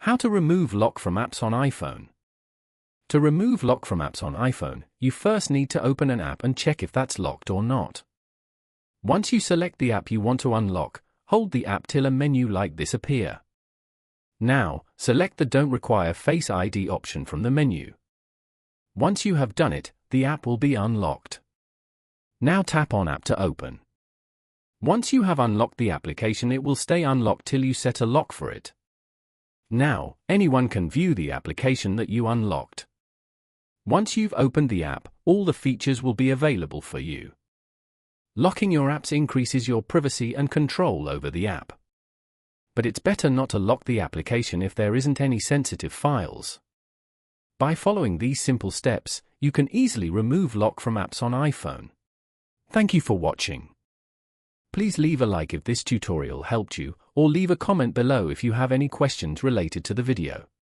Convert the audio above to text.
How to remove lock from apps on iPhone. To remove lock from apps on iPhone, you first need to open an app and check if that's locked or not. Once you select the app you want to unlock, hold the app till a menu like this appears. Now, select the Don't Require Face ID option from the menu. Once you have done it, the app will be unlocked. Now tap on App to open. Once you have unlocked the application, it will stay unlocked till you set a lock for it. Now, anyone can view the application that you unlocked. Once you've opened the app, all the features will be available for you. Locking your apps increases your privacy and control over the app. But it's better not to lock the application if there isn't any sensitive files. By following these simple steps, you can easily remove lock from apps on iPhone. Thank you for watching. Please leave a like if this tutorial helped you, or leave a comment below if you have any questions related to the video.